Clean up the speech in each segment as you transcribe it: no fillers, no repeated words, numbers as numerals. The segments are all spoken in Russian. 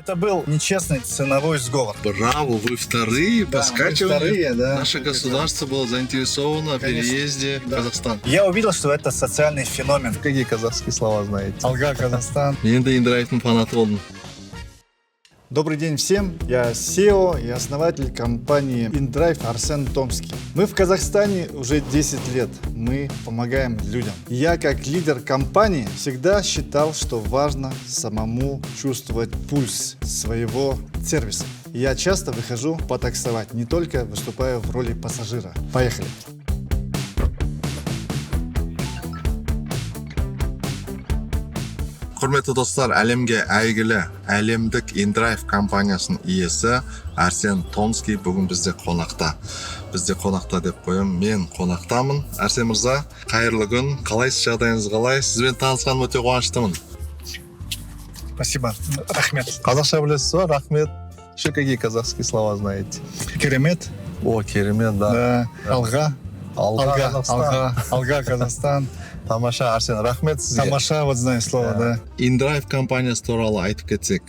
Это был нечестный ценовой сговор. Браво, вы вторые по скачиванию. Вторые, да. Наше государство было заинтересовано в переезде в Казахстан. Я увидел, что это социальный феномен. Какие казахские слова знаете? Алга, Казахстан. Мен де индрайвтың фанаты болдым. Добрый день всем. Я SEO и основатель компании InDrive Арсен Томский. Мы в Казахстане уже 10 лет. Мы помогаем людям. Я как лидер компании всегда считал, что важно самому чувствовать пульс своего сервиса. Я часто выхожу потаксовать, не только выступаю в роли пассажира. Поехали. Құрметті достар, әлемге әйгілі әлемдік InDrive компаниясының иесі Арсен Томский бүгін бізде қонақта. Бізде қонақта деп қоям, мен қонақтамын. Арсен мырза, қайырлы күн. Қалайсыз, жағдайыңыз қалай? Сізбен танысқаным өте қуаныштымын. Спасибо. Рахмет. Қазақша білесіз ба? Рахмет. Еще какие казахские слова знаете? Керемет. О, керемет, да. Да. Алга. Алга, Казахстан. Алга, Казахстан. Тамаша, Арсен, рахмет сізге. Тамаша, вот знаю слово, да. InDrive компаниясы туралы айтып кетсек,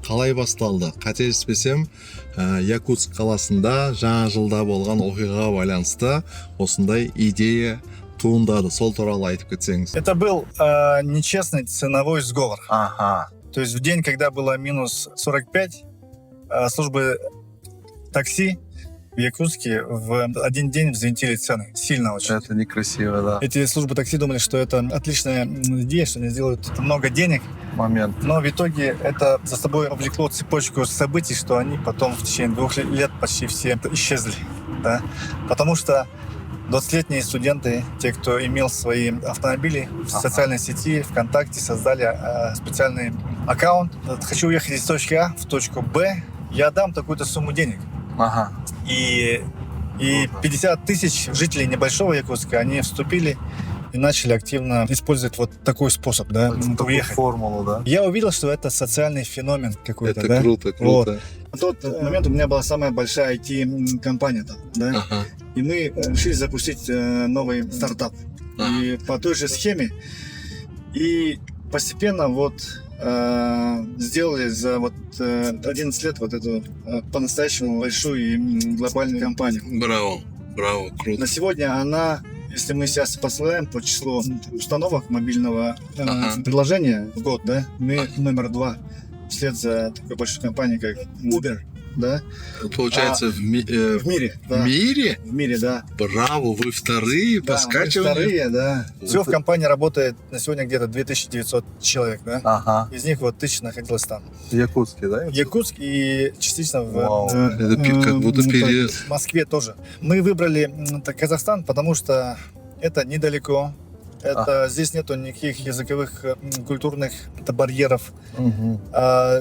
қалай басталды? Қателеспесем, Якутск қаласында жаңа жылда болған оқиғаға байланысты осындай идея туындады. Сол туралы айтып кетсеңіз. Это был нечестный ценовой сговор. Ага. То есть в день, когда было минус 45, службы такси в Якутске в один день взвинтили цены. Сильно очень. Это некрасиво, да. Эти службы такси думали, что это отличная идея, что они сделают много денег. Момент. Но в итоге это за собой повлекло цепочку событий, что они потом в течение 2 лет почти все исчезли. Да? Потому что 20-летние студенты, те, кто имел свои автомобили в социальной сети, ВКонтакте, создали специальный аккаунт. Хочу уехать из точки А в точку Б, я дам такую-то сумму денег. Ага. И 50 тысяч жителей небольшого Якутска, они вступили и начали активно использовать вот такой способ, да, Такую уехать. формулу, да. Я увидел, что это социальный феномен какой-то, Это да? круто, круто. Вот. В тот момент у меня была самая большая IT-компания там, да? Ага. И мы решили запустить новый стартап. И по той же схеме. И постепенно вот сделали за вот 11 лет вот эту по-настоящему большую и глобальную компанию. Браво, браво, круто. На сегодня она, если мы сейчас посылаем по числу установок мобильного приложения в год, да, мы номер 2 вслед за такой большой компанией, как Uber, да. Получается, в мире, да. В мире? В мире, да. Браво, вы вторые по Да, мы скачиванию? вторые, да. Всего в компании работает на сегодня где-то 2900 человек, да. Ага. Из них вот 1000 находилось там. В Якутске, да? В Якутск и частично Вау. Это как будто переезд. в Москве тоже. Мы выбрали Казахстан, потому что это недалеко. Это здесь нету никаких языковых, культурных барьеров. Угу.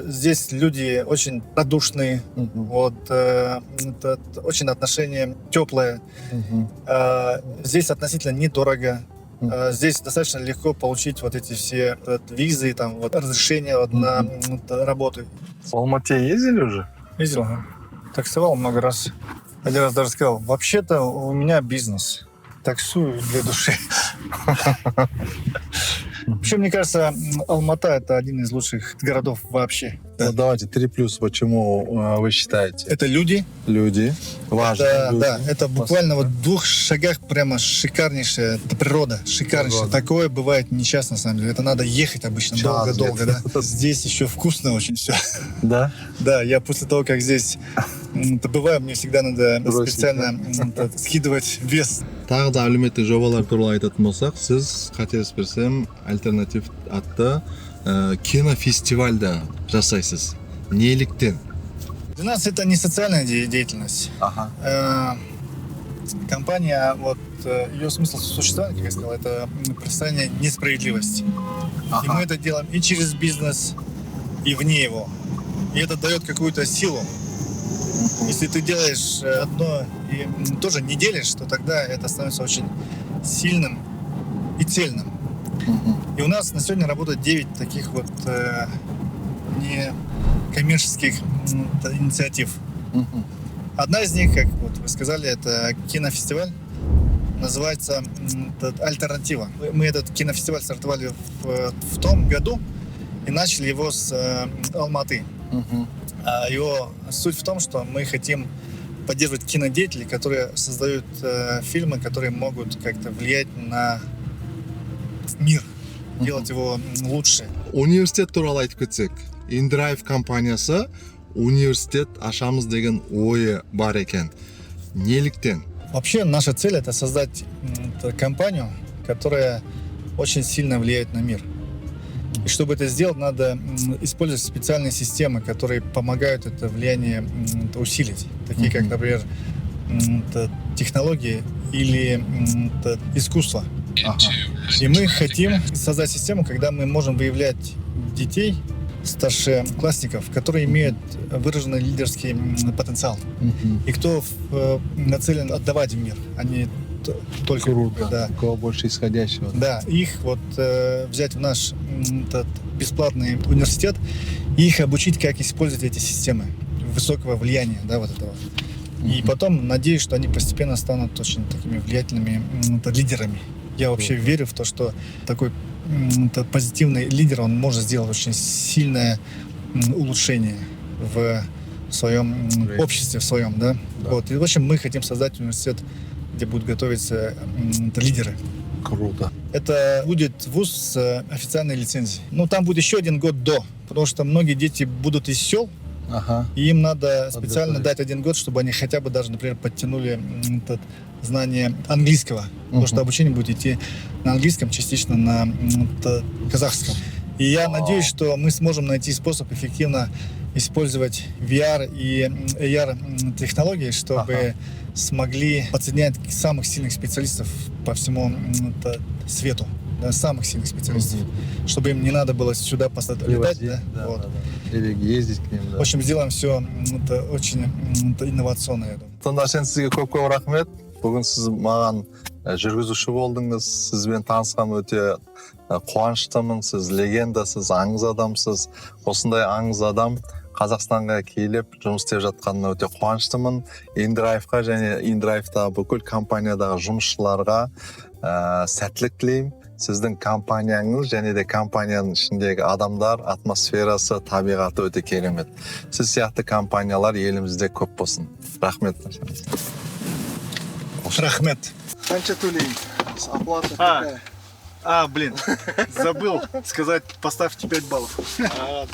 Здесь люди очень радушные. Вот, это очень отношения теплые. Угу. Здесь относительно недорого. Здесь достаточно легко получить вот эти все визы, там, вот, разрешения вот, на работу. В Алмате ездили уже? Ездил, ага. Таксовал много раз. Один раз даже сказал, вообще-то у меня бизнес. Таксую для души. Вообще, мне кажется, Алмата — это один из лучших городов вообще. Ну, давайте 3+, почему вы считаете? Это люди. Люди. Важно. Люди. Да, это буквально вот в 2 шагах прямо шикарнейшая природа. Шикарнейшая. Природа. Такое бывает нечасто, на самом деле. Это надо ехать обычно Час долго-долго, да. где-то. Здесь еще вкусно очень все. Да? Да, я после того, как здесь побываю, мне всегда надо Бросить, специально скидывать вес. Тағы да әлеуметтік жобалар туралы айтатын болсақ, сіз қателеспесем альтернатив атты кинофестивальда жасайсыз. Неліктен? Для нас это не социальная деятельность. Ага. Компания, вот ее смысл существования, как я сказал, это представление несправедливости. И мы это делаем и через бизнес, и вне его. И это дает какую-то силу. Если ты делаешь одно и тоже не делишь, то тогда это становится очень сильным и цельным. И у нас на сегодня работает 9 таких вот некоммерческих инициатив. Одна из них, как вот вы сказали, это кинофестиваль. Называется «Альтернатива». Мы этот кинофестиваль стартовали в том году и начали его с Алматы. Его суть в том, что мы хотим поддерживать кинодеятелей, которые создают фильмы, которые могут как-то влиять на мир, делать его лучше. Университет туралы айтып кетсек, InDrive компаниясы университет ашамыз деген ойы бар екен. Неліктен? Вообще наша цель — это создать компанию, которая очень сильно влияет на мир. И чтобы это сделать, надо использовать специальные системы, которые помогают это влияние усилить. Такие как, например, технологии или искусство. И мы хотим создать систему, когда мы можем выявлять детей, старшеклассников, которые имеют выраженный лидерский потенциал. И кто нацелен отдавать в мир, а не только... Круто. Да. У кого больше исходящего. Да, их вот взять в наш этот бесплатный университет и их обучить, как использовать эти системы высокого влияния, да, вот этого. И потом надеюсь, что они постепенно станут очень такими влиятельными лидерами. Я вообще верю в то, что такой позитивный лидер, он может сделать очень сильное улучшение в своем обществе, в своем, да. Вот. И в общем мы хотим создать университет, где будут готовиться лидеры. Круто. Это будет вуз с официальной лицензией. Ну, там будет еще 1 год до, потому что многие дети будут из сел, и им надо специально дать 1 год, чтобы они хотя бы даже, например, подтянули знание английского, потому что обучение будет идти на английском, частично на казахском. И я надеюсь, что мы сможем найти способ эффективно использовать VR и AR технологии, чтобы смогли подсоединять самых сильных специалистов по всему свету, да, самых сильных специалистов, чтобы им не надо было сюда летать, да? Вот. Или ездить к ним, да. В общем, сделаем все очень инновационно, я думаю. Тындашен, сізге көп рахмет. Бүгін сіз маған жүргізуші болдыңыз. Сізбен танысқан өте қуаныштымын. Сіз легендасыз, аңыз адамсыз. Осындай аңыз адам Қазақстанға келіп жұмыс істеп жатқанына өте қуаныштымын. InDrive-ға және InDrive-та бүкіл компаниядағы жұмысшыларға сәттілік тілеймін. Сіздің компанияңыз және де компанияның ішіндегі адамдар, атмосферасы, табиғаты өте керемет. Сіз сияқты компаниялар елімізде көп болсын. Рахмет. Рахмет. Қанша төлеймін? Оплата какая? Блин, забыл сказать, поставьте 5 баллов. Да.